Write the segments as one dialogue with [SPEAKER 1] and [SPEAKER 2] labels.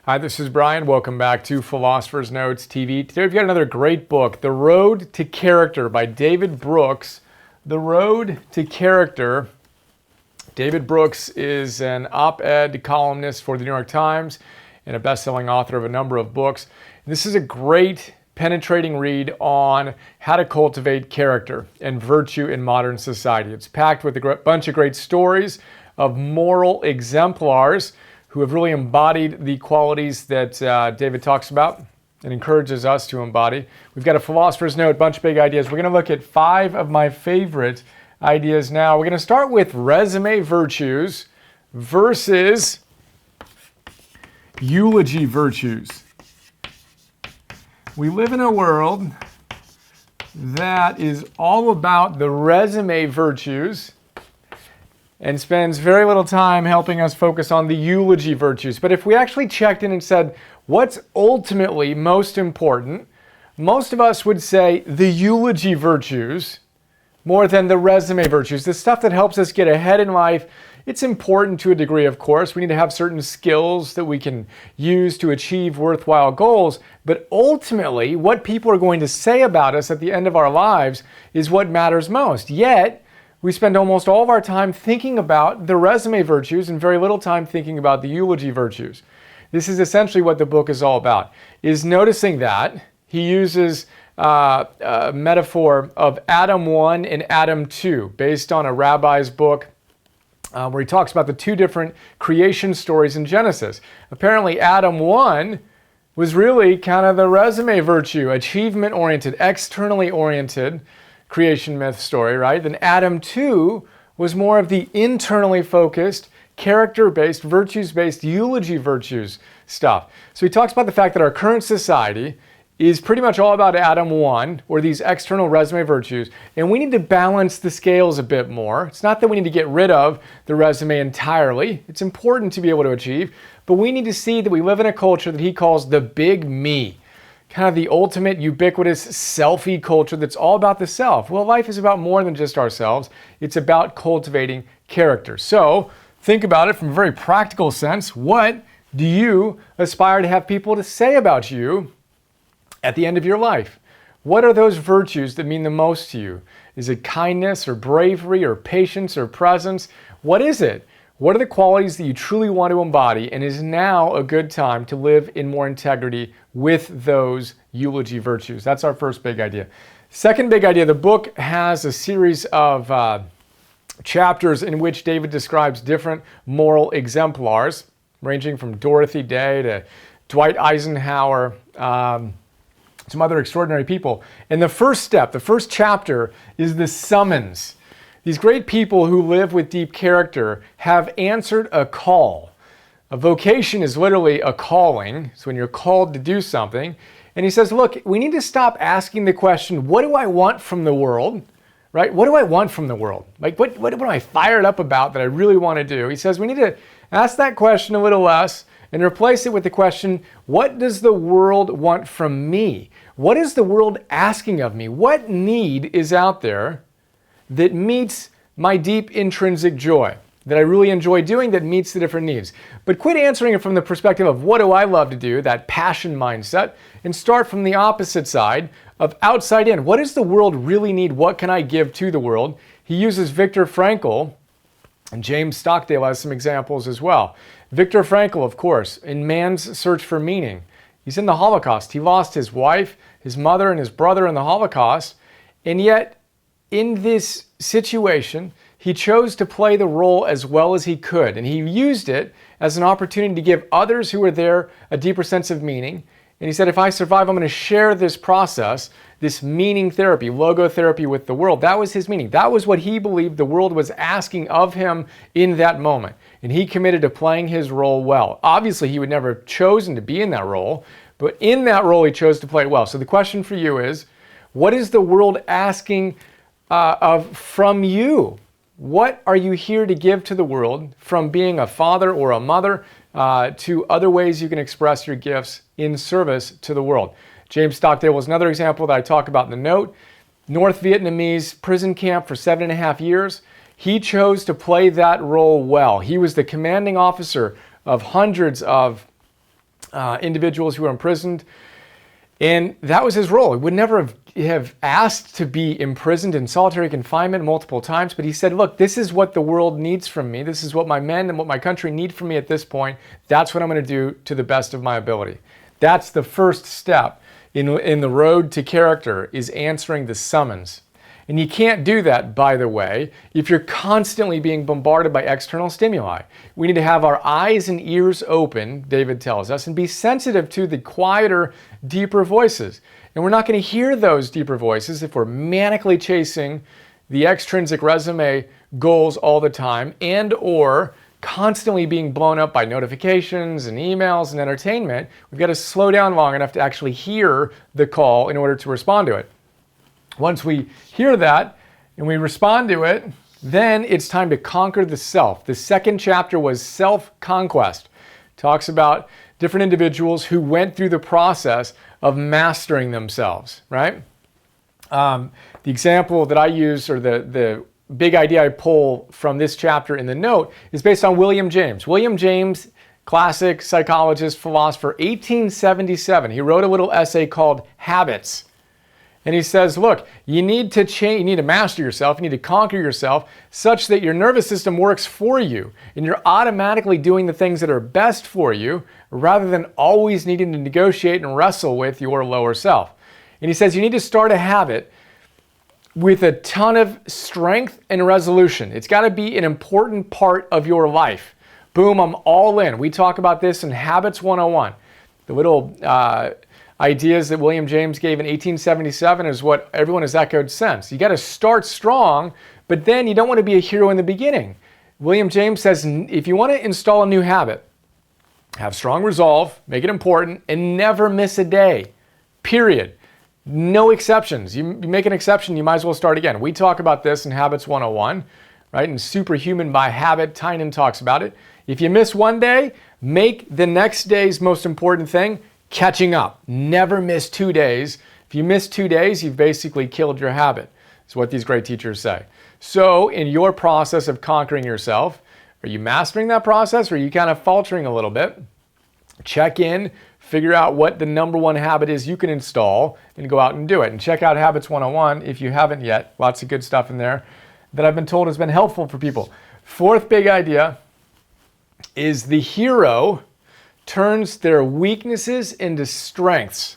[SPEAKER 1] Hi, this is Brian. Welcome back to Philosopher's Notes TV. Today we've got another great book, The Road to Character by David Brooks. The Road to Character. David Brooks is an op-ed columnist for the New York Times and a best-selling author of a number of books. This is a great, penetrating read on how to cultivate character and virtue in modern society. It's packed with a bunch of great stories of moral exemplars who have really embodied the qualities that David talks about and encourages us to embody. We've got a philosopher's note, bunch of big ideas. We're going to look at 5 of my favorite ideas now. We're going to start with resume virtues versus eulogy virtues. We live in a world that is all about the resume virtues and spends very little time helping us focus on the eulogy virtues. But if we actually checked in and said, what's ultimately most important, most of us would say the eulogy virtues more than the resume virtues. The stuff that helps us get ahead in life, it's important to a degree, of course. We need to have certain skills that we can use to achieve worthwhile goals. But ultimately, what people are going to say about us at the end of our lives is what matters most. Yet, we spend almost all of our time thinking about the resume virtues and very little time thinking about the eulogy virtues. This is essentially what the book is all about, is noticing that he uses a metaphor of Adam 1 and Adam 2 based on a rabbi's book where he talks about the 2 different creation stories in Genesis. Apparently Adam 1 was really kind of the resume virtue, achievement-oriented, externally oriented creation myth story, right? Then Adam 2 was more of the internally focused, character-based, virtues-based, eulogy virtues stuff. So he talks about the fact that our current society is pretty much all about Adam 1, or these external resume virtues, and we need to balance the scales a bit more. It's not that we need to get rid of the resume entirely. It's important to be able to achieve, but we need to see that we live in a culture that he calls the big me. Kind of the ultimate ubiquitous selfie culture that's all about the self. Well, life is about more than just ourselves. It's about cultivating character. So think about it from a very practical sense. What do you aspire to have people to say about you at the end of your life? What are those virtues that mean the most to you? Is it kindness or bravery or patience or presence? What is it? What are the qualities that you truly want to embody, and is now a good time to live in more integrity with those eulogy virtues? That's our first big idea. Second big idea, the book has a series of chapters in which David describes different moral exemplars, ranging from Dorothy Day to Dwight Eisenhower, some other extraordinary people. And the first step, the first chapter, is the summons. These great people who live with deep character have answered a call. A vocation is literally a calling. It's when you're called to do something. And he says, look, we need to stop asking the question, what do I want from the world? Right? What do I want from the world? Like, what am I fired up about that I really want to do? He says we need to ask that question a little less and replace it with the question, what does the world want from me? What is the world asking of me? What need is out there that meets my deep intrinsic joy, that I really enjoy doing, that meets the different needs? But quit answering it from the perspective of what do I love to do, that passion mindset, and start from the opposite side of outside in. What does the world really need? What can I give to the world? He uses Viktor Frankl, and James Stockdale has some examples as well. Viktor Frankl, of course, in Man's Search for Meaning. He's in the Holocaust. He lost his wife, his mother, and his brother in the Holocaust, and yet in this situation, he chose to play the role as well as he could, and he used it as an opportunity to give others who were there a deeper sense of meaning. And he said, if I survive, I'm going to share this process, this meaning therapy, logotherapy with the world. That was his meaning. That was what he believed the world was asking of him in that moment. And he committed to playing his role well. Obviously, he would never have chosen to be in that role, but in that role, he chose to play it well. So the question for you is, what is the world asking from you? What are you here to give to the world, from being a father or a mother to other ways you can express your gifts in service to the world? James Stockdale was another example that I talk about in the note. North Vietnamese prison camp for 7.5 years. He chose to play that role well. He was the commanding officer of hundreds of individuals who were imprisoned. And that was his role. He would never have asked to be imprisoned in solitary confinement multiple times, but he said, look, this is what the world needs from me. This is what my men and what my country need from me at this point. That's what I'm going to do to the best of my ability. That's the first step in the road to character, is answering the summons. And you can't do that, by the way, if you're constantly being bombarded by external stimuli. We need to have our eyes and ears open, David tells us, and be sensitive to the quieter, deeper voices. And we're not going to hear those deeper voices if we're manically chasing the extrinsic resume goals all the time, and or constantly being blown up by notifications and emails and entertainment. We've got to slow down long enough to actually hear the call in order to respond to it. Once we hear that and we respond to it, then it's time to conquer the self. The second chapter was self-conquest. Talks about different individuals who went through the process of mastering themselves, right? The example that I use, or the big idea I pull from this chapter in the note, is based on William James. William James, classic psychologist, philosopher, 1877. He wrote a little essay called Habits. And he says, look, you need to change, you need to master yourself, you need to conquer yourself such that your nervous system works for you and you're automatically doing the things that are best for you rather than always needing to negotiate and wrestle with your lower self. And he says you need to start a habit with a ton of strength and resolution. It's got to be an important part of your life. Boom, I'm all in. We talk about this in Habits 101. The little ideas that William James gave in 1877 is what everyone has echoed since. You got to start strong, but then you don't want to be a hero in the beginning. William James says if you want to install a new habit, have strong resolve, make it important, and never miss a day. Period. No exceptions. You make an exception, you might as well start again. We talk about this in Habits 101, right? In Superhuman by Habit, Tynan talks about it. If you miss one day, make the next day's most important thing catching up. Never miss 2 days. If you miss 2 days, you've basically killed your habit. That's what these great teachers say. So in your process of conquering yourself, are you mastering that process, or are you kind of faltering a little bit? Check in, figure out what the number one habit is you can install, and go out and do it. And check out Habits 101 if you haven't yet. Lots of good stuff in there that I've been told has been helpful for people. Fourth big idea is the hero turns their weaknesses into strengths.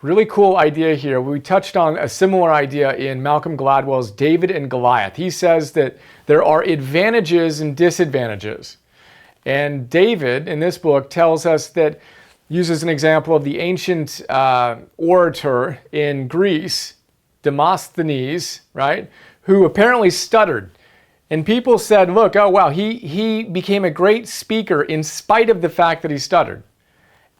[SPEAKER 1] Really cool idea here. We touched on a similar idea in Malcolm Gladwell's David and Goliath. He says that there are advantages and disadvantages. And David, in this book, tells us that, uses an example of the ancient orator in Greece, Demosthenes, right, who apparently stuttered. And people said, look, oh, wow, he became a great speaker in spite of the fact that he stuttered.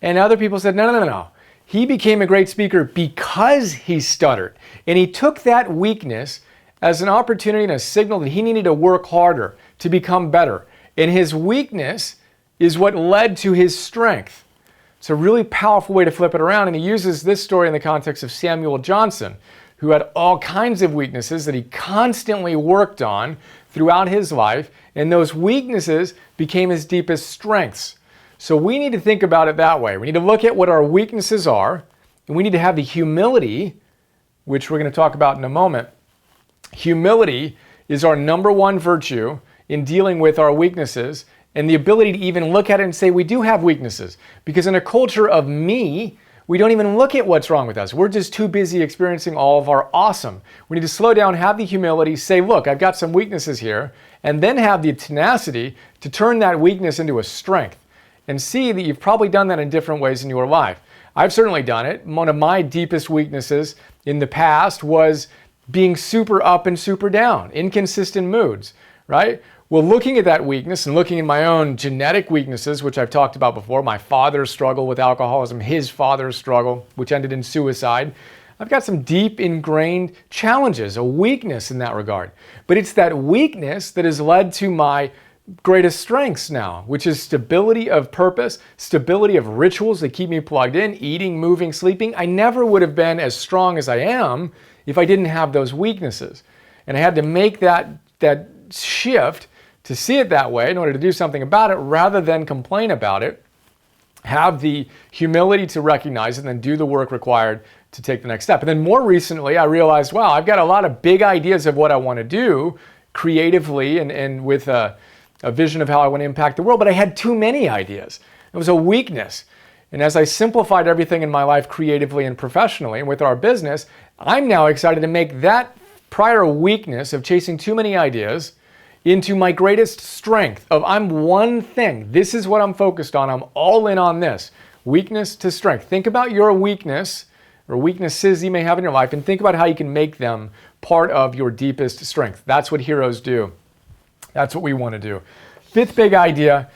[SPEAKER 1] And other people said, no. He became a great speaker because he stuttered. And he took that weakness as an opportunity and a signal that he needed to work harder to become better. And his weakness is what led to his strength. It's a really powerful way to flip it around. And he uses this story in the context of Samuel Johnson, who had all kinds of weaknesses that he constantly worked on throughout his life, and those weaknesses became his deepest strengths. So we need to think about it that way. We need to look at what our weaknesses are, and we need to have the humility, which we're going to talk about in a moment. Humility is our number one virtue in dealing with our weaknesses, and the ability to even look at it and say we do have weaknesses. Because in a culture of me, we don't even look at what's wrong with us. We're just too busy experiencing all of our awesome. We need to slow down, have the humility, say, look, I've got some weaknesses here, and then have the tenacity to turn that weakness into a strength and see that you've probably done that in different ways in your life. I've certainly done it. One of my deepest weaknesses in the past was being super up and super down, inconsistent moods, right? Well, looking at that weakness and looking at my own genetic weaknesses, which I've talked about before, my father's struggle with alcoholism, his father's struggle, which ended in suicide, I've got some deep ingrained challenges, a weakness in that regard. But it's that weakness that has led to my greatest strengths now, which is stability of purpose, stability of rituals that keep me plugged in, eating, moving, sleeping. I never would have been as strong as I am if I didn't have those weaknesses. And I had to make that shift to see it that way in order to do something about it rather than complain about it. have the humility to recognize it and then do the work required to take the next step. And then more recently, I realized, wow, I've got a lot of big ideas of what I want to do creatively and with a vision of how I want to impact the world, but I had too many ideas. It was a weakness. And as I simplified everything in my life creatively and professionally and with our business, I'm now excited to make that prior weakness of chasing too many ideas into my greatest strength of I'm one thing. This is what I'm focused on. I'm all in on this. Weakness to strength. Think about your weakness or weaknesses you may have in your life and think about how you can make them part of your deepest strength. That's what heroes do. That's what we want to do. Fifth big idea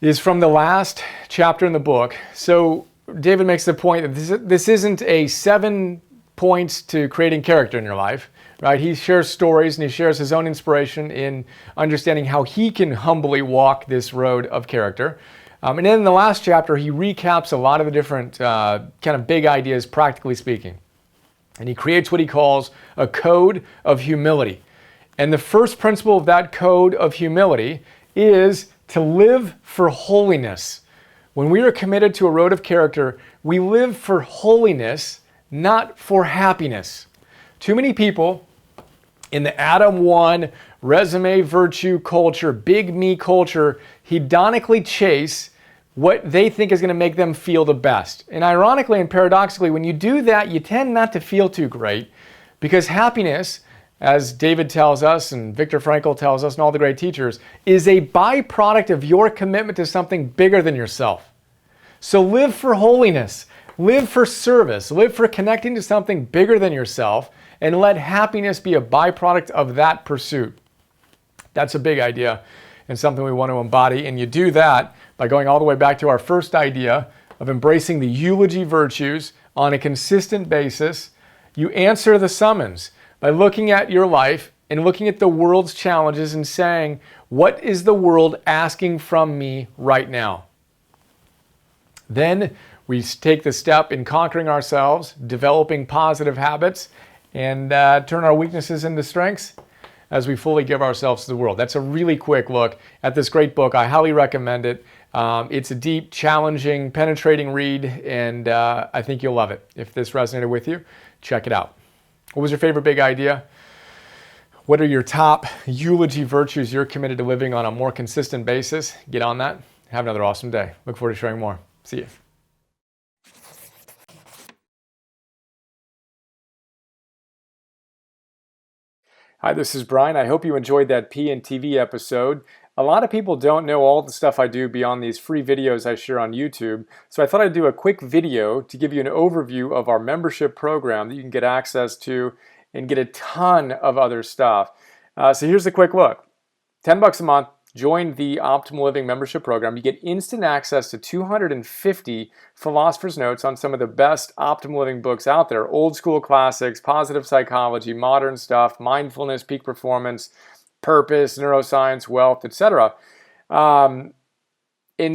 [SPEAKER 1] is from the last chapter in the book. So David makes the point that this isn't a 7 points to creating character in your life, right? He shares stories and he shares his own inspiration in understanding how he can humbly walk this road of character. And then in the last chapter, he recaps a lot of the different kind of big ideas, practically speaking. And he creates what he calls a code of humility. And the first principle of that code of humility is to live for holiness. When we are committed to a road of character, we live for holiness, not for happiness. Too many people in the Adam 1 resume virtue culture, big me culture, hedonically chase what they think is going to make them feel the best. And ironically and paradoxically, when you do that, you tend not to feel too great because happiness, as David tells us and Viktor Frankl tells us and all the great teachers, is a byproduct of your commitment to something bigger than yourself. So live for holiness, live for service, live for connecting to something bigger than yourself, and let happiness be a byproduct of that pursuit. That's a big idea and something we want to embody. And you do that by going all the way back to our first idea of embracing the eulogy virtues on a consistent basis. You answer the summons by looking at your life and looking at the world's challenges and saying, what is the world asking from me right now? Then we take the step in conquering ourselves, developing positive habits, and turn our weaknesses into strengths as we fully give ourselves to the world. That's a really quick look at this great book. I highly recommend it. It's a deep, challenging, penetrating read, and I think you'll love it. If this resonated with you, check it out. What was your favorite big idea? What are your top eulogy virtues you're committed to living on a more consistent basis? Get on that. Have another awesome day. Look forward to sharing more. See you. Hi, this is Brian. I hope you enjoyed that PNTV episode. A lot of people don't know all the stuff I do beyond these free videos I share on YouTube, so I thought I'd do a quick video to give you an overview of our membership program that you can get access to and get a ton of other stuff. So here's a quick look. $10 a month. Join the Optimal Living membership program. You get instant access to 250 philosopher's notes on some of the best optimal living books out there. Old school classics, positive psychology, modern stuff, mindfulness, peak performance, purpose, neuroscience, wealth, etc. And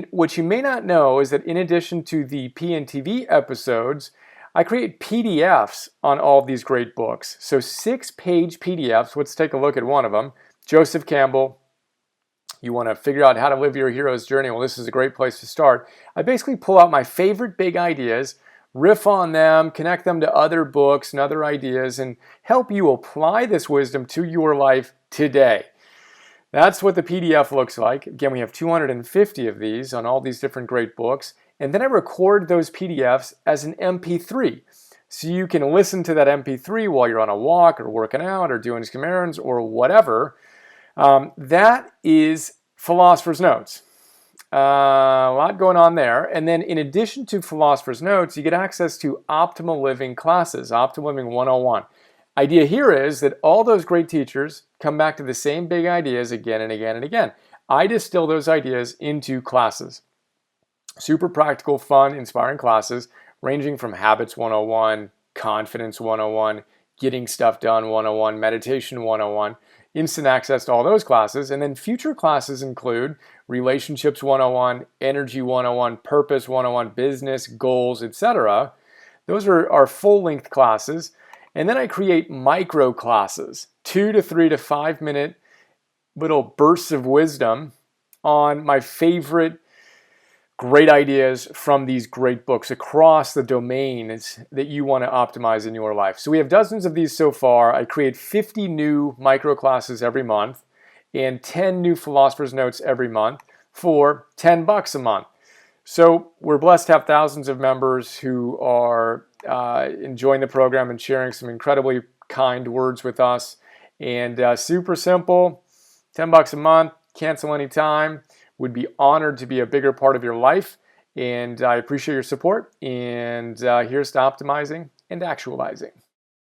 [SPEAKER 1] what you may not know is that in addition to the PNTV episodes, I create PDFs on all of these great books. So 6-page PDFs. Let's take a look at one of them. Joseph Campbell. You want to figure out how to live your hero's journey. Well, this is a great place to start. I basically pull out my favorite big ideas, riff on them, connect them to other books and other ideas, and help you apply this wisdom to your life today. That's what the PDF looks like. Again, we have 250 of these on all these different great books. And then I record those PDFs as an MP3. So you can listen to that MP3 while you're on a walk or working out or doing some errands or whatever. That is Philosopher's Notes. A lot going on there. And then in addition to Philosopher's Notes, you get access to Optimal Living classes, Optimal Living 101. Idea here is that all those great teachers come back to the same big ideas again and again and again. I distill those ideas into classes. Super practical, fun, inspiring classes ranging from Habits 101, Confidence 101, Getting Stuff Done 101, Meditation 101. Instant access to all those classes. And then future classes include Relationships 101, Energy 101, Purpose 101, Business, Goals, etc. Those are our full-length classes. And then I create micro classes, 2 to 3 to 5 minute little bursts of wisdom on my favorite great ideas from these great books across the domains that you want to optimize in your life. So we have dozens of these so far. I create 50 new micro classes every month and 10 new philosopher's notes every month for $10 a month. So we're blessed to have thousands of members who are enjoying the program and sharing some incredibly kind words with us. And super simple, $10 a month, cancel anytime. Would be honored to be a bigger part of your life. And I appreciate your support. And here's to optimizing and actualizing.